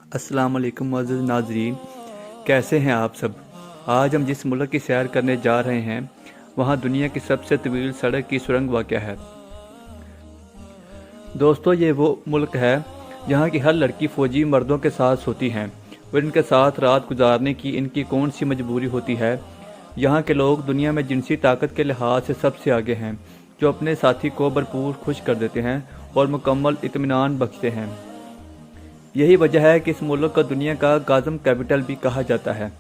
अस्सलाम वालेकुम मुअज़्ज़िज़ नाज़रीन, कैसे हैं आप सब। आज हम जिस मुल्क की सैर करने जा रहे हैं वहाँ दुनिया की सबसे तवील सड़क की सुरंग वाक़या है। दोस्तों, ये वो मुल्क है जहाँ की हर लड़की फ़ौजी मर्दों के साथ सोती हैं और इनके साथ रात गुजारने की इनकी कौन सी मजबूरी होती है। यहाँ के लोग दुनिया में जिनसी ताकत के लिहाज से सबसे आगे हैं, जो अपने साथी को भरपूर खुश कर देते हैं और मुकम्मल इत्मीनान बख्शते हैं। यही वजह है कि इस मुल्क को दुनिया का गाज़म कैपिटल भी कहा जाता है।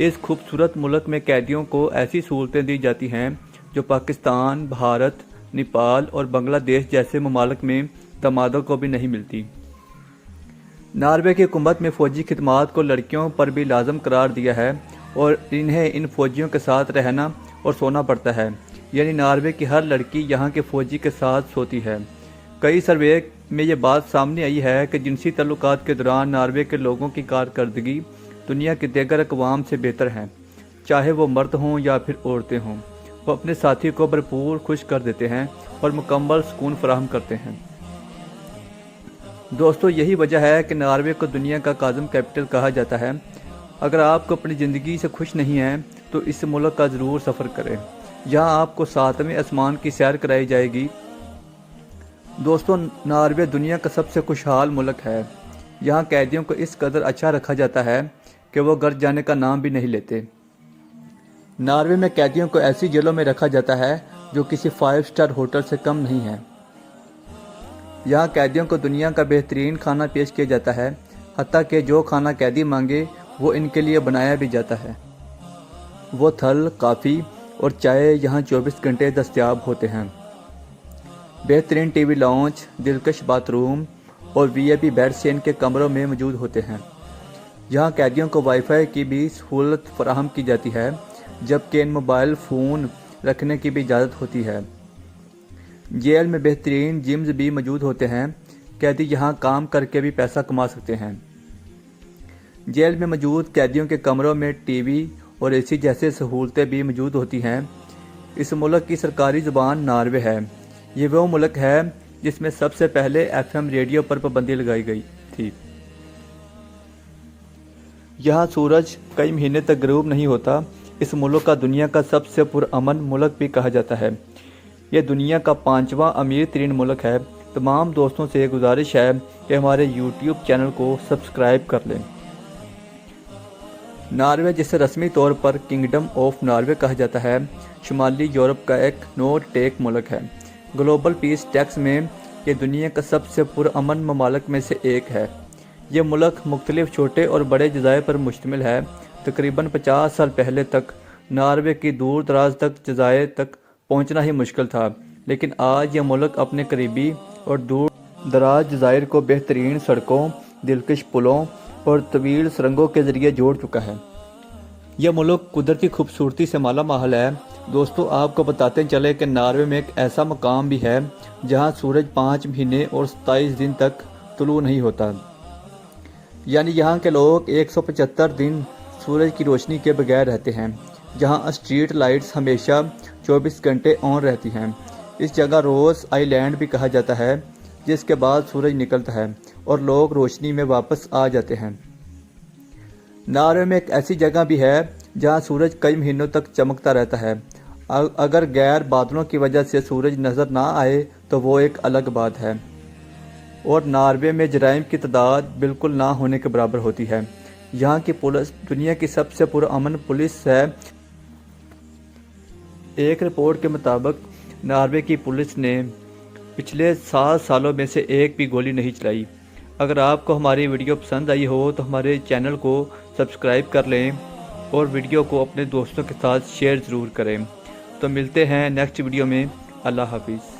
इस खूबसूरत मुल्क में कैदियों को ऐसी सहूलतें दी जाती हैं जो पाकिस्तान, भारत, नेपाल और बांग्लादेश जैसे ममालिक में तमादों को भी नहीं मिलती। नॉर्वे की हुकूमत में फ़ौजी खिदमात को लड़कियों पर भी लाजम करार दिया है और इन्हें इन फ़ौजियों के साथ रहना और सोना पड़ता है। यानी नॉर्वे की हर लड़की यहाँ के फ़ौजी के साथ सोती है। कई सर्वे में ये बात सामने आई है कि जिनसी तल्लुकात के दौरान नॉर्वे के लोगों की कारकर्दगी दुनिया के दीगर अक़वाम से बेहतर है। चाहे वो मर्द हों या फिर औरतें हों, वो अपने साथी को भरपूर खुश कर देते हैं और मुकम्मल सुकून फराहम करते हैं। दोस्तों, यही वजह है कि नॉर्वे को दुनिया का गाज़म कैपिटल कहा जाता है। अगर आपको अपनी ज़िंदगी से खुश नहीं हैं तो इस मुल्क का ज़रूर सफ़र करें। यहाँ आपको सातवें आसमान की सैर कराई जाएगी। दोस्तों, नॉर्वे दुनिया का सबसे खुशहाल मुल्क है। यहाँ कैदियों को इस कदर अच्छा रखा जाता है कि वो घर जाने का नाम भी नहीं लेते। नॉर्वे में कैदियों को ऐसी जेलों में रखा जाता है जो किसी 5 स्टार होटल से कम नहीं है। यहाँ कैदियों को दुनिया का बेहतरीन खाना पेश किया जाता है, हत्ता कि जो खाना कैदी मांगे वो इनके लिए बनाया भी जाता है। वो थल, कॉफ़ी और चाय यहाँ 24 घंटे दस्तयाब होते हैं। बेहतरीन टीवी लाउंज, दिलकश बाथरूम और वीआईपी बेड्स इनके कमरों में मौजूद होते हैं। यहाँ कैदियों को वाईफाई की भी सहूलत फराहम की जाती है, जबकि इन मोबाइल फ़ोन रखने की भी इजाज़त होती है। जेल में बेहतरीन जिम्स भी मौजूद होते हैं। कैदी यहाँ काम करके भी पैसा कमा सकते हैं। जेल में मौजूद कैदियों के कमरों में टीवी और एसी जैसे सहूलतें भी मौजूद होती हैं। इस मुल्क की सरकारी ज़ुबान नॉर्वे है। ये वो मुल्क है जिसमें सबसे पहले एफएम रेडियो पर पाबंदी लगाई गई थी। यहाँ सूरज कई महीने तक ग़रूब नहीं होता। इस मुल्क का दुनिया का सबसे पुरअमन मुल्क भी कहा जाता है। यह दुनिया का 5वां अमीर तरीन मुल्क है। तमाम दोस्तों से गुजारिश है कि हमारे यूट्यूब चैनल को सब्सक्राइब कर लें। नॉर्वे, जिसे रस्मी तौर पर किंगडम ऑफ नॉर्वे कहा जाता है, शुमाली यूरोप का एक नो टेक मुल्क है। ग्लोबल पीस टैक्स में ये दुनिया का सबसे पुरअमन ममालिक में से एक है। ये मुल्क मुख्तलिफ छोटे और बड़े जज़ायर पर मुश्तमिल है। तकरीबन 50 साल पहले तक नॉर्वे की दूर दराज तक जज़ायर तक पहुंचना ही मुश्किल था, लेकिन आज यह मुल्क अपने करीबी और दूर दराज जज़ायर को बेहतरीन सड़कों, दिलकश पुलों और तवील सुरंगों के ज़रिए जोड़ चुका है। यह मुल्क कुदरती खूबसूरती से माला माल है। दोस्तों, आपको बताते चले कि नॉर्वे में एक ऐसा मकाम भी है जहां सूरज 5 महीने और 27 दिन तक तुलू नहीं होता। यानी यहाँ के लोग 175 दिन सूरज की रोशनी के बगैर रहते हैं। जहां स्ट्रीट लाइट्स हमेशा 24 घंटे ऑन रहती हैं। इस जगह रोज़ आइलैंड भी कहा जाता है, जिसके बाद सूरज निकलता है और लोग रोशनी में वापस आ जाते हैं। नॉर्वे में एक ऐसी जगह भी है जहां सूरज कई महीनों तक चमकता रहता है। अगर गैर बादलों की वजह से सूरज नज़र ना आए तो वो एक अलग बात है। और नॉर्वे में जराइम की तादाद बिल्कुल ना होने के बराबर होती है। यहाँ की पुलिस दुनिया की सबसे पुरअमन पुलिस है। एक रिपोर्ट के मुताबिक नॉर्वे की पुलिस ने पिछले 7 सालों में से एक भी गोली नहीं चलाई। अगर आपको हमारी वीडियो पसंद आई हो तो हमारे चैनल को सब्सक्राइब कर लें और वीडियो को अपने दोस्तों के साथ शेयर ज़रूर करें। तो मिलते हैं नेक्स्ट वीडियो में। अल्लाह हाफिज़।